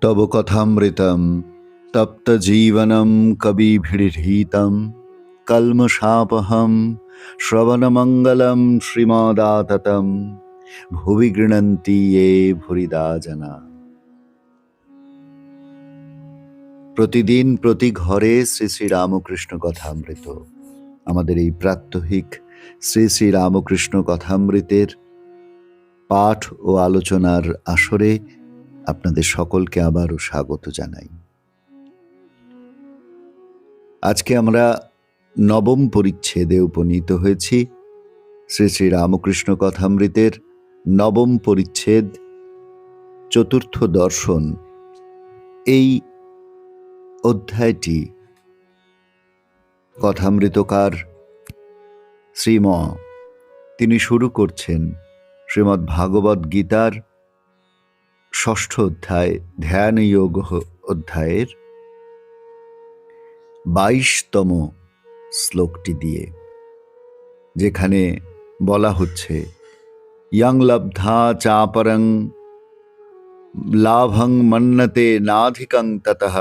তব কথামৃতম তপ্ত জীবনম কবিভির্হিতম কল্মষাপহম শ্রবণমঙ্গলম শ্রীমদাততম ভুবি গৃণন্তি ये ভুরিদা জনা। প্রতিদিন প্রতি ঘরে শ্রী শ্রী রামকৃষ্ণ কথামৃত। আমাদের এই প্রাত্যহিক শ্রী শ্রী রামকৃষ্ণ কথামৃতের পাঠ ও আলোচনার আসরে আপনাদের সকলকে আবারও স্বাগত জানাই। আজকে আমরা নবম পরিচ্ছেদে উপনীত হয়েছি। শ্রী শ্রী রামকৃষ্ণ কথামৃতের নবম পরিচ্ছেদ, চতুর্থ দর্শন। এই অধ্যায়টি কথামৃতকার শ্রীম তিনি শুরু করছেন শ্রীমদ্ ভাগবত গীতার ষষ্ঠ অধ্যায় ধ্যান যোগ অধ্যায়ের 22তম শ্লোকটি দিয়ে, যেখানে বলা হচ্ছে ইয়ং লব্ধা চাপরং লাভং মন্নতে নাধিকং ততঃ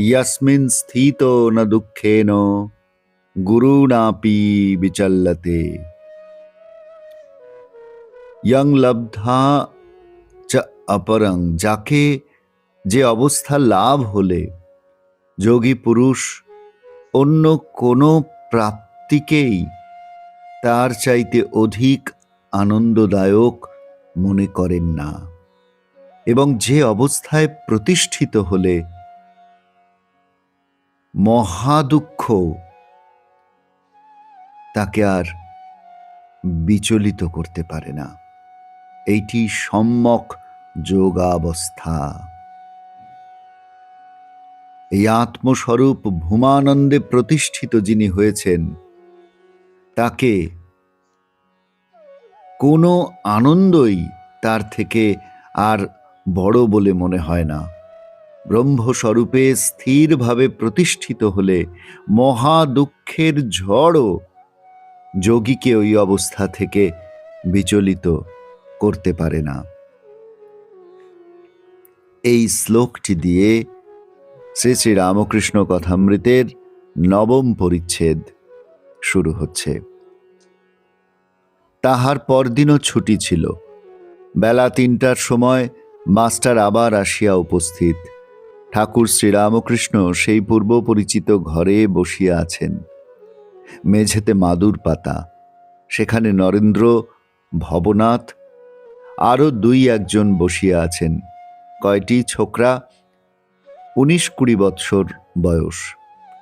ইয়স্মিন স্থিতো ন দুঃখেন গুরুণাপি বিচল্যতে। ইয়ং লব্ধা চ অপরং, যাকে যে অবস্থা লাভ হলে যোগী পুরুষ অন্য কোনো প্রাপ্তিকেই তার চাইতে অধিক আনন্দদায়ক মনে করেন না, এবং যে অবস্থায় প্রতিষ্ঠিত হলে মহাদুঃখ তাকে আর বিচলিত করতে পারে না। এইটি সম্যক যোগাবস্থা। এই আত্মস্বরূপ ভূমানন্দে প্রতিষ্ঠিত যিনি হয়েছেন, তাকে কোনো আনন্দই তার থেকে আর বড় বলে মনে হয় না। ব্রহ্মস্বরূপে স্থিরভাবে প্রতিষ্ঠিত হলে মহা দুঃখের ঝড়ও যোগীকে ওই অবস্থা থেকে বিচলিত করতে পারে না। এই শ্লোকটি দিয়ে শ্রী শ্রী রামকৃষ্ণ কথামৃতের নবম পরিচ্ছেদ শুরু হচ্ছে। তাহার পরদিনও ছুটি ছিল। বেলা 3টার সময় মাস্টার আবার আসিয়া উপস্থিত। ঠাকুর শ্রীরামকৃষ্ণ সেই পূর্ব পরিচিত ঘরে বসিয়া আছেন। মেঝেতে মাদুর পাতা, সেখানে নরেন্দ্র, ভবনাথ, আরও 2-1 বসিয়া আছেন। কয়টি ছোকরা, 19-20 বৎসর বয়স।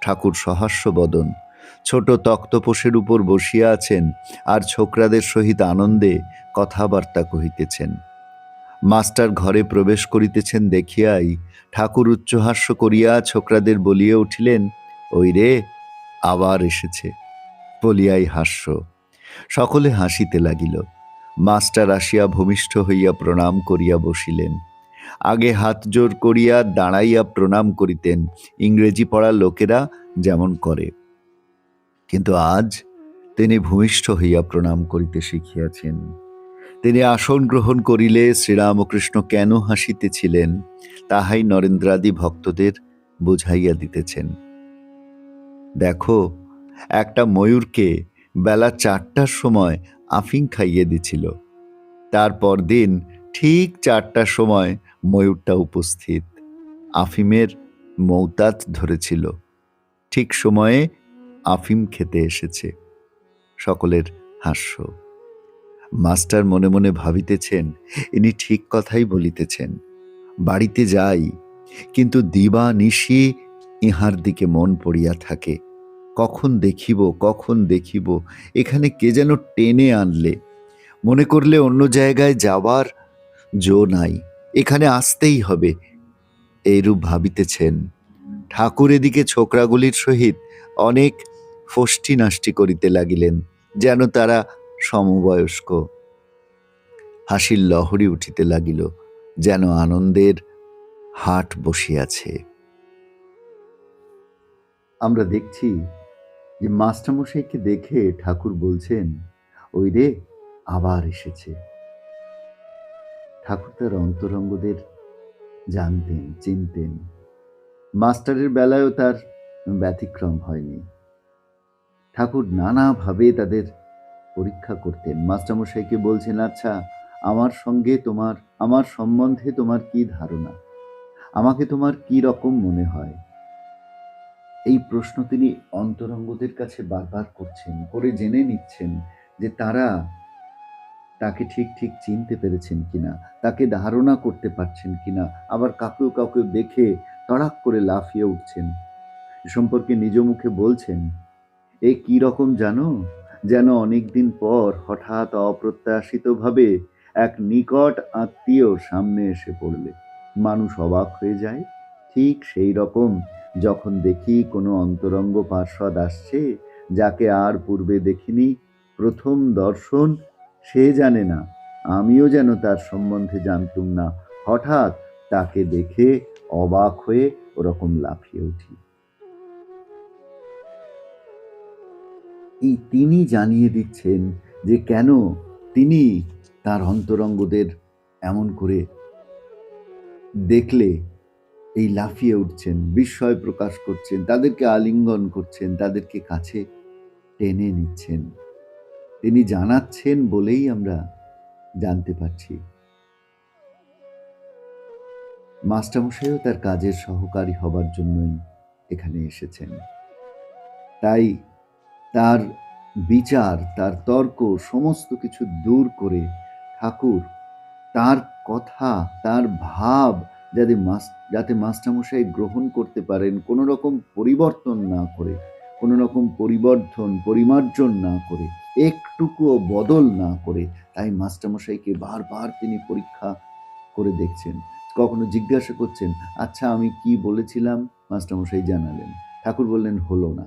ঠাকুর সহাস্য বদন, ছোট তক্তপোষের উপর বসিয়া আছেন, আর ছোকরাদের সহিত আনন্দে কথাবার্তা কহিতেছেন। মাস্টার ঘরে প্রবেশ করিতেছেন দেখিয়াই ঠাকুর উচ্চহাস্য করিয়া ছোকরাদের বলিয়া উঠিলেন, ওই রে, আবার এসেছে বলিয়াই হাস্য। সকলে হাসিতে লাগিল। মাস্টার আসিয়া ভূমিষ্ঠ হইয়া প্রণাম করিয়া বসিলেন। আগে হাত জোর করিয়া দাঁড়াইয়া প্রণাম করিতেন, ইংরেজি পড়া লোকেরা যেমন করে, কিন্তু আজ তিনি ভূমিষ্ঠ হইয়া প্রণাম করিতে শিখিয়াছেন। তিনি আসন গ্রহণ করিলে শ্রীরামকৃষ্ণ কেন হাসিতেছিলেন তাহাই নরেন্দ্রাদি ভক্তদের বুঝাইয়া দিতেছেন। দেখো, একটা ময়ূরকে বেলা 4টার সময় আফিং খাইয়ে দিছিল। তারপর দিন ঠিক 4টার সময় ময়ূরটা উপস্থিত। আফিমের মৌতাত ধরেছিল, ঠিক সময়ে আফিম খেতে এসেছে। সকলের হাস্য। মাস্টার মনে মনে ভাবিতেছেন, ইনি ঠিক কথাই বলিতেছেন। বাড়িতে যাই, কিন্তু দিবা নিশি ইহার দিকে মন পড়িয়া থাকে। কখন দেখিব, কখন দেখিব, এখানে কে যেন টেনে আনলে। মনে করলে অন্য জায়গায় যাবার জো নাই, এখানে আসতেই হবে। এইরূপ ভাবিতেছেন। ঠাকুর এদিকে ছোকরাগুলির সহিত অনেক ফষ্টি নাষ্টি করিতে লাগিলেন, যেন তারা সমবয়স্ক। হাসির লহরী উঠিতে লাগিল, যেন আনন্দের হাট বসিয়াছে। আমরা দেখছি যে মাস্টারমশাইকে দেখে ঠাকুর বলছেন, ওই রে আবার এসেছে। ঠাকুর তার অন্তরঙ্গদের জানতেন, চিনতেন। মাস্টারের বেলায়ও তার ব্যতিক্রম হয়নি। ঠাকুর নানাভাবে তাদের পরীক্ষা করতেন। মাস্টারমশাইকে বলছেন, আচ্ছা আমার সম্বন্ধে তোমার কি ধারণা, আমাকে তোমার কি রকম মনে হয়? এই প্রশ্ন তিনি অন্তরঙ্গদের কাছে বারবার করছেন, করে জেনে নিচ্ছেন যে তারা তাকে ঠিক ঠিক চিনতে পেরেছেন কিনা, তাকে ধারণা করতে পারছেন কিনা। আবার কাউকে কাউকে দেখে তড়াক করে লাফিয়ে উঠছেন, এ সম্পর্কে নিজ মুখে বলছেন, এ কি রকম জানো? যেন অনেকদিন পর হঠাৎ অপ্রত্যাশিতভাবে এক নিকট আত্মীয় সামনে এসে পড়লে মানুষ অবাক হয়ে যায়। ঠিক সেই রকম যখন দেখি কোনো অন্তরঙ্গ পার্ষদ আসছে, যাকে আর পূর্বে দেখিনি, প্রথম দর্শন, সে জানে না, আমিও যেন তার সম্বন্ধে জানতুম না, হঠাৎ তাকে দেখে অবাক হয়ে ওরকম লাফিয়ে উঠি। এই তিনি জানিয়ে দিচ্ছেন যে কেন তিনি তার অন্তরঙ্গদের এমন করে দেখলে এই লাফিয়ে উঠছেন, বিস্ময় প্রকাশ করছেন, তাদেরকে আলিঙ্গন করছেন, তাদেরকে কাছে টেনে নিচ্ছেন। তিনি জানাচ্ছেন বলেই আমরা জানতে পারছি। মাস্টারমশাইও তার কাজের সহকারী হবার জন্যই এখানে এসেছেন। তাই তার বিচার, তার তর্ক সমস্ত কিছু দূর করে ঠাকুর তার কথা, তার ভাব যাতে মাস্টারমশাই গ্রহণ করতে পারেন, কোনো রকম পরিবর্তন না করে, কোনো রকম পরিবর্ধন পরিমার্জন না করে, একটুকুও বদল না করে, তাই মাস্টারমশাইকে বারবার তিনি পরীক্ষা করে দেখছেন। কখনো জিজ্ঞাসা করছেন, আচ্ছা আমি কি বলেছিলাম? মাস্টারমশাই জানালেন। ঠাকুর বললেন, হলো না,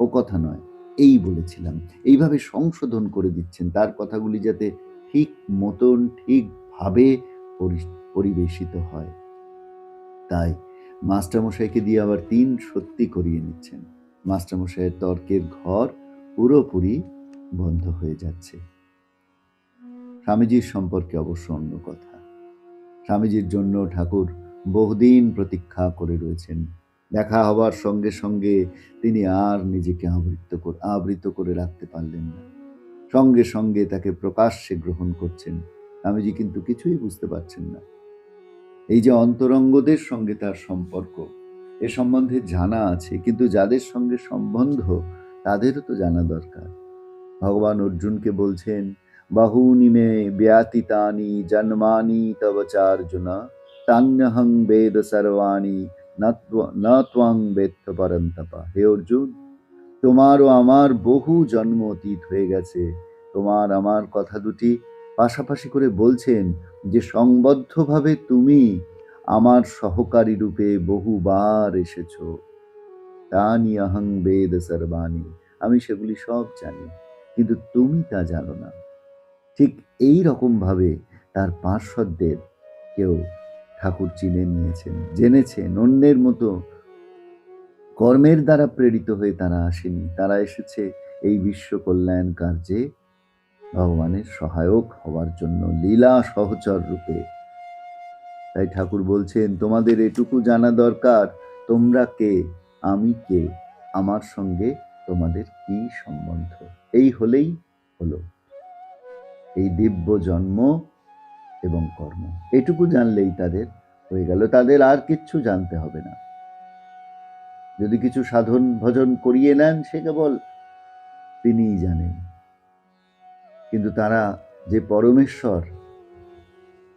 ও কথা নয়, এই বলেছিলাম। এইভাবে সংশোধন করে দিচ্ছেন, তার কথাগুলি যাতে ঠিক মতন ঠিকভাবে পরিবেশিত হয়। তাই মাস্টারমশাইকে দিয়ে আবার ৩ সত্যি করিয়ে নিচ্ছেন। মাস্টারমশাইয়ের তর্কের ঘর পুরোপুরি বন্ধ হয়ে যাচ্ছে। স্বামীজির সম্পর্কে অবশ্য অন্য কথা। স্বামীজির জন্য ঠাকুর বহুদিন প্রতীক্ষা করে রয়েছেন। দেখা হবার সঙ্গে সঙ্গে তিনি আর নিজেকে আবৃত করে রাখতে পারলেন না। সঙ্গে সঙ্গে তাকে প্রকাশ্যে গ্রহণ করছেন। স্বামীজি কিন্তু কিছুই বুঝতে পারছেন না। এই যে অন্তরঙ্গদের সঙ্গে তার সম্পর্ক, এ সম্বন্ধে জানা আছে, কিন্তু যাদের সঙ্গে সম্বন্ধ তাদেরও তো জানা দরকার। ভগবান অর্জুনকে বলছেন, বাহুনি মে ব্যতীতানি জন্মানি তব চার্জুন, তান্যহং বেদ সর্বাণি ন ত্বং বেত্ত পরন্তপ। হে অর্জুন, তোমার ও আমার বহু জন্ম অতীত হয়ে গেছে। তোমার আমার কথা দুটি পাশাপাশি করে বলছেন যে সংবদ্ধভাবে তুমি আমার সহকারী রূপে বহুবার এসেছো। তানি অহং বেদ সর্বাণি, আমি সেগুলি সব জানি, কিন্তু তুমি তা জানো না। ঠিক এই রকম ভাবে তার পার্শ্বদের কেউ ঠাকুর চিনে নিয়েছেন, জেনেছেন। অন্যের মতো কর্মের দ্বারা প্রেরিত হয়ে তারা আসেনি, তারা এসেছে এই বিশ্ব কল্যাণ কার্যে ভগবানের সহায়ক হওয়ার জন্য, লীলা সহচর রূপে। তাই ঠাকুর বলছেন, তোমাদের এটুকু জানা দরকার, তোমরা কে, আমি কে, আমার সঙ্গে তোমাদের কি সম্বন্ধ। এই হলেই হলো এই দিব্য জন্ম এবং কর্ম। এটুকু জানলেই তাদের হয়ে গেল, তাদের আর কিচ্ছু জানতে হবে না। যদি কিছু সাধন ভজন করিয়ে নেন, সে কেবল তিনিই জানেন। কিন্তু তারা যে পরমেশ্বর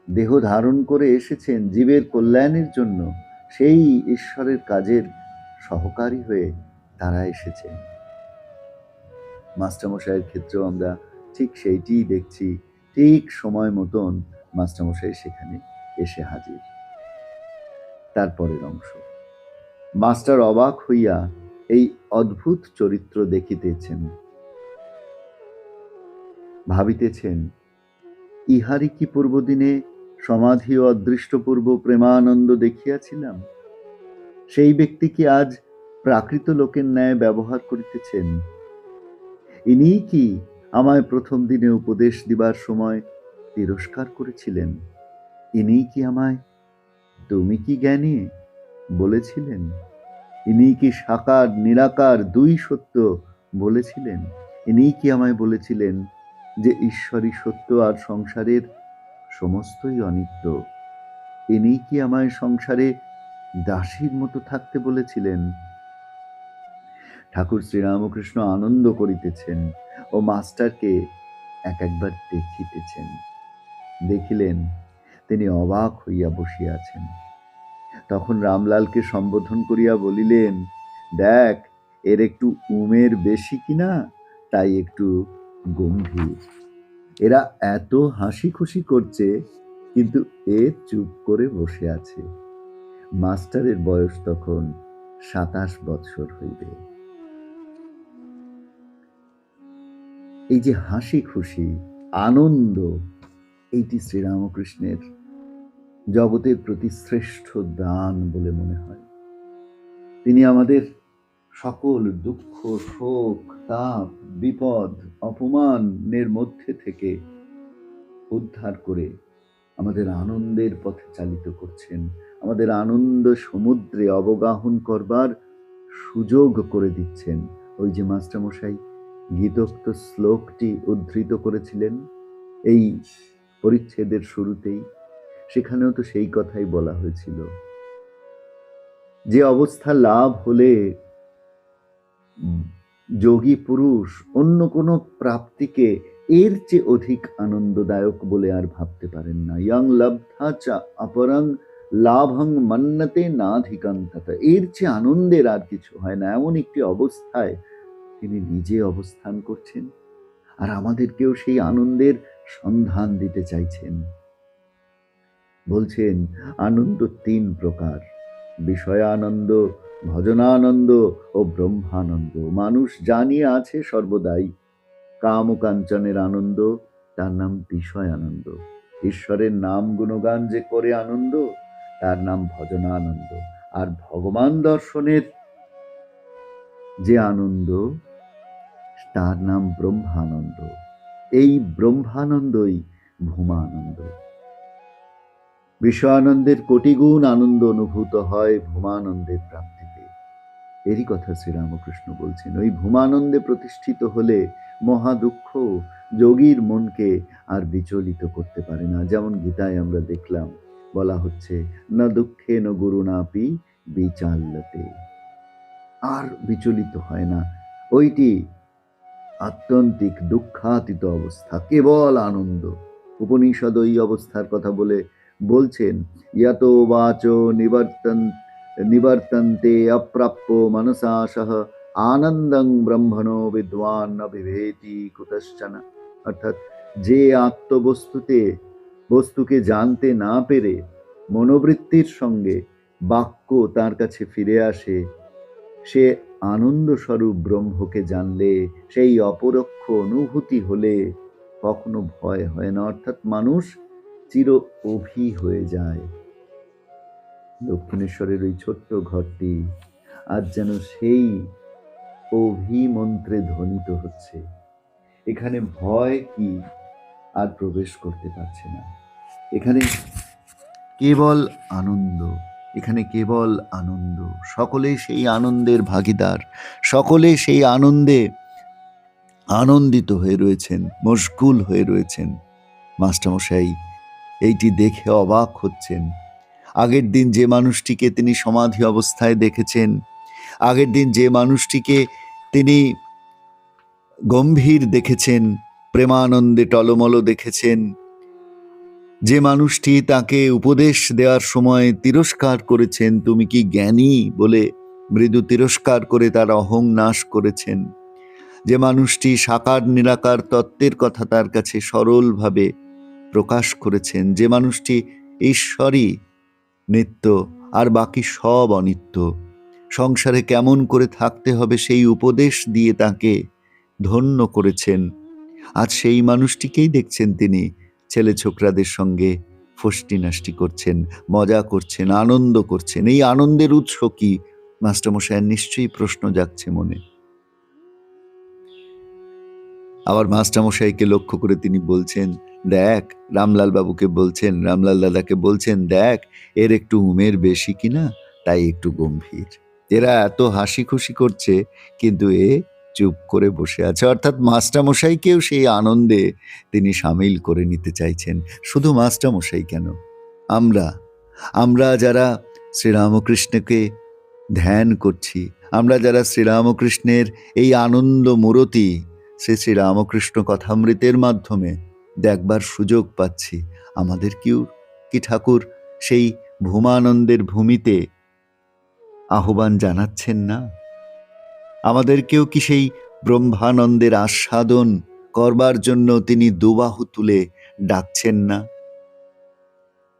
দেহ ধারণ করে এসেছেন জীবের কল্যাণের জন্য, সেই ঈশ্বরের কাজের সহকারী হয়ে তারা এসেছেন। মাস্টারমশাইয়ের ক্ষেত্রেও আমরা ঠিক সেইটিই দেখছি। ঠিক সময় মতন মাস্টারমশাই সেখানে এসে হাজির। তারপরের অংশ। মাস্টার অবাক হইয়া এই অদ্ভুত চরিত্র দেখিতেছেন, ভাবিতেছেন, ইহারই কি পূর্বদিনে সমাধি ও অদৃষ্টপূর্ব প্রেমানন্দ দেখিয়াছিলাম? সেই ব্যক্তি কি আজ প্রাকৃত লোকের ন্যায় ব্যবহার করিতেছেন? ইনি কি আমায় প্রথম দিনে উপদেশ দিবার সময় তিরস্কার করেছিলেন? ইনি কি আমায় তুমি কি জ্ঞানী বলেছিলেন? ইনি কি সাকার নিরাকার দুই সত্য বলেছিলেন? ইনি কি আমায় বলেছিলেন যে ঈশ্বরই সত্য আর সংসারের সমস্তই অনিত্য? ইনি কি আমায় সংসারে দাসীর মতো থাকতে বলেছিলেন? ঠাকুর শ্রীরামকৃষ্ণ আনন্দ করিতেছেন ও মাস্টারকে একবার দেখিতেছেন। দেখিলেন তিনি অবাক হইয়া বসিয়াছেন। তখন রামলালকে সম্বোধন করিয়া বলিলেন, দেখ, এর একটু উমের বেশি কিনা, তাই একটু গম্ভীর। এরা এত হাসি খুশি করছে, কিন্তু এ চুপ করে বসে আছে। মাস্টারের বয়স তখন 27 বৎসর হইবে। এই যে হাসি খুশি আনন্দ, এইটি শ্রীরামকৃষ্ণের জগতের প্রতি শ্রেষ্ঠ দান বলে মনে হয়। তিনি আমাদের সকল দুঃখ, শোক, তাপ, বিপদ, অপমানের মধ্যে থেকে উদ্ধার করে আমাদের আনন্দের পথে চালিত করছেন, আমাদের আনন্দ সমুদ্রে অবগাহন করবার সুযোগ করে দিচ্ছেন। ওই যে মাস্টারমশাই গীতোক্ত শ্লোকটি উদ্ধৃত করেছিলেন এই পরিচ্ছেদের শুরুতেই, সেখানেও তো সেই কথাই বলা হয়েছিল, যে অবস্থা লাভ হলে যোগী পুরুষ অন্য কোনো প্রাপ্তিকে এর চেয়ে অধিক আনন্দদায়ক বলে আর ভাবতে পারেন না। ইয়ং লব্ধা চা অপরং লাভং মন্নতে নাধিকান্ততা, এর চেয়ে আনন্দের আর কিছু হয় না। এমন একটি অবস্থায় তিনি নিজে অবস্থান করছেন, আর আমাদেরকেও সেই আনন্দের সন্ধান দিতে চাইছেন। বলছেন আনন্দ 3 প্রকার: বিষয়ানন্দ, ভজনানন্দ ও ব্রহ্মানন্দ। মানুষ জানিয়ে আছে সর্বদাই কাম ও কাঞ্চনের আনন্দ, তার নাম বিষয়ানন্দ। ঈশ্বরের নাম গুণগান যে করে আনন্দ, তার নাম ভজনানন্দ। আর ভগবান দর্শনের যে আনন্দ, তার নাম ব্রহ্মানন্দ। এই ব্রহ্মানন্দই ভূমানন্দ। বিষয়ানন্দের কোটিগুণ আনন্দ অনুভূত হয় ভূমানন্দের প্রাপ্তিতে। এরই কথা শ্রীরামকৃষ্ণ বলছেন। ওই ভূমানন্দে প্রতিষ্ঠিত হলে মহা দুঃখ যোগীর মনকে আর বিচলিত করতে পারে না। যেমন গীতায় আমরা দেখলাম, বলা হচ্ছে, না দুঃখে ন গুরুনাপি বিচাল্যতে, আর বিচলিত হয় না। ওইটি আত্যন্তিক দুঃখাতীত অবস্থা, কেবল আনন্দ। উপনিষদ ওই অবস্থার কথা বলছেন, ইয়াতো বাচো নিবর্তন্তে অপ্রাপ্য মনসা সহ আনন্দং ব্রহ্মণো বিদ্বান ন বিভেতি কুতশ্চন। অর্থাৎ যে বস্তুকে জানতে না পেরে মনোবৃত্তির সঙ্গে বাক্য তার কাছে ফিরে আসে, সে আনন্দ স্বরূপ ব্রহ্মকে জানলে, সেই অপরোক্ষ অনুভূতি হলে কখনো ভয় হয় না। অর্থাৎ মানুষ চির অভি হয়ে যায়। দক্ষিণেশ্বরের ওই ছোট্ট ঘরটি আজ যেন সেই অভিমন্ত্রে ধ্বনিত হচ্ছে। এখানে ভয় কি আর প্রবেশ করতে পারছে না। এখানে কেবল আনন্দ, এখানে কেবল আনন্দ। সকলেই সেই আনন্দের ভাগীদার, সকলে সেই আনন্দে আনন্দিত হয়ে রয়েছেন, মশগুল হয়ে রয়েছেন। মাস্টারমশাই এইটি দেখে অবাক হচ্ছেন। আগের দিন যে মানুষটিকে তিনি সমাধি অবস্থায় দেখেছেন, আগের দিন যে মানুষটিকে তিনি গম্ভীর দেখেছেন, প্রেমানন্দে টলমল দেখেছেন, যে মানুষটি তাকে উপদেশ দেওয়ার সময় তিরস্কার করেছেন, তুমি কি জ্ঞানী বলে মৃদু তিরস্কার করে তার অহং নাশ করেছেন, যে মানুষটি সাকার নিরাকার তত্ত্বের কথা তার কাছে সরলভাবে প্রকাশ করেছেন, যে মানুষটি ঈশ্বরই নিত্য আর বাকি সব অনিত্য। সংসারে কেমন করে থাকতে হবে সেই উপদেশ দিয়ে তাকে ধন্য করেছেন। আজ সেই মানুষটিকেই দেখছেন তিনি ছেলে ছোকরাদের সঙ্গে ফষ্টি নাষ্টি করছেন, মজা করছেন, আনন্দ করছেন। এই আনন্দের উৎস কি? মাস্টারমশাইয়ের নিশ্চয়ই প্রশ্ন জাগছে মনে। আবার মাস্টারমশাইকে লক্ষ্য করে তিনি বলছেন, দেখ, রামলাল বাবুকে বলছেন, রামলাল দাদাকে বলছেন, দেখ এর একটু উমের বেশি কিনা, তাই একটু গম্ভীর। এরা এত হাসি খুশি করছে, কিন্তু এ চুপ করে বসে আছে। অর্থাৎ মাস্টারমশাইকেও সেই আনন্দে তিনি সামিল করে নিতে চাইছেন। শুধু মাস্টারমশাই কেন, আমরা যারা শ্রীরামকৃষ্ণকে ধ্যান করছি, আমরা যারা শ্রীরামকৃষ্ণের এই আনন্দ মূরতি শ্রী শ্রীরামকৃষ্ণ কথামৃতের মাধ্যমে দেখবার সুযোগ পাচ্ছি, আমাদের কি ঠাকুর সেই ভূমানন্দের ভূমিতে আহ্বান জানাচ্ছেন না? আমাদেরকেও কি সেই ব্রহ্মানন্দের আস্বাদন করবার জন্য তিনি দুবাহু তুলে ডাকছেন না?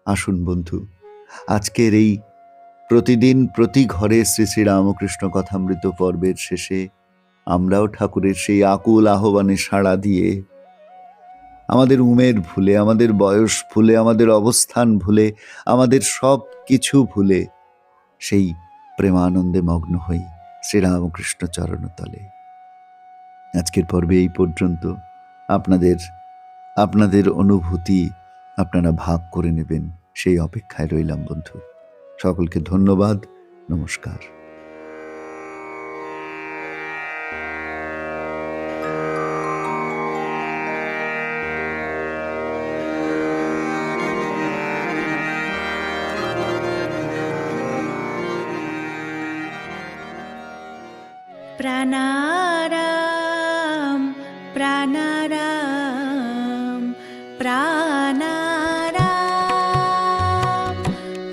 আসুন বন্ধু, আজকের এই প্রতিদিন প্রতি ঘরে শ্রী শ্রীরামকৃষ্ণ কথামৃত পর্বের শেষে আমরাও ঠাকুরের সেই আকুল আহ্বানে সাড়া দিয়ে আমাদের উমের ভুলে, আমাদের বয়স ভুলে, আমাদের অবস্থান ভুলে, আমাদের সব কিছু ভুলে সেই প্রেমানন্দে মগ্ন হই শ্রীরামকৃষ্ণ চরণতলে। আজকের পর্বে এই পর্যন্ত। আপনাদের অনুভূতি আপনারা ভাগ করে নেবেন, সেই অপেক্ষায় রইলাম বন্ধু। সকলকে ধন্যবাদ, নমস্কার। প্রাণারাম প্রাণারাম প্রাণারাম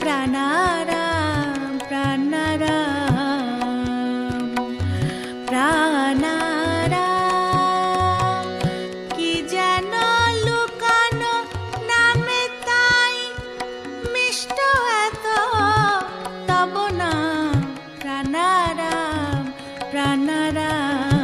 প্রাণারাম প্রাণারাম প্রাণারাম। কি যেন লুকানো নামে তাই মিষ্ট এত তব নাম প্রাণারাম প্রাণারাম।